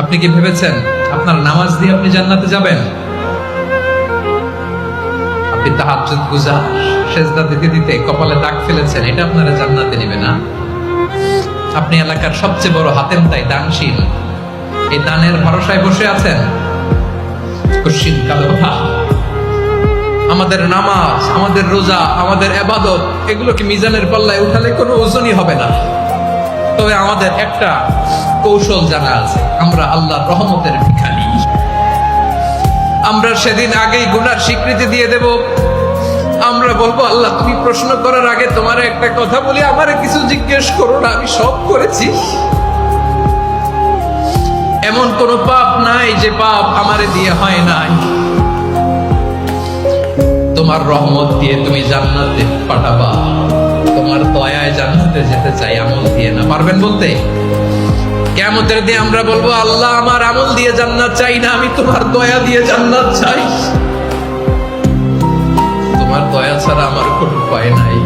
আপনি কি ভেবেছেন আপনার নামাজ দিয়ে আপনি জান্নাতে যাবেন? আপনি তাহাজ্জুদ গুজার সেজদা দিতে দিতে কপালে দাগ ফেলেছেন, এটা আপনারা জান্নাতে নেবে না। আপনি এলাকার সবচেয়ে বড় হাতেম তাই দানশীল, এই দানের ভরসায় বসে আছেন। কশিন কালো আমাদের নামাজ, আমাদের রোজা, আমাদের ইবাদত, এগুলোকে মিজানের পাল্লায় উঠালে কোনো ওজনই হবে না। তবে আমাদের একটা কৌশল জানা আছে, আমরা আল্লাহর রহমতের ভিখারি। আমরা সেদিন আগেই গুনার স্বীকৃতি দিয়ে দেব। আমরা বলবো, আল্লাহ তুমি প্রশ্ন করার আগে তোমার একটা কথা বলি, আমারে কিছু জিজ্ঞেস করো না, আমি সব করেছি। এমন কোন পাপ নাই যে পাপ আমারে দিয়ে হয় নাই। তোমার রহমত দিয়ে তুমি জান্নাতে পাঠাবা, তোমার দয়ায় জান্নাতে যেতে চাই, আমল দিয়ে না। পারবেন বলতে? কিয়ামতের দিন আমরা বলবো, আল্লাহ আমার আমল দিয়ে জান্নাত চাই না, আমি তোমার দয়া দিয়ে জান্নাত চাই। তোমার দয়া ছাড়া আমার কোনো উপায় নাই।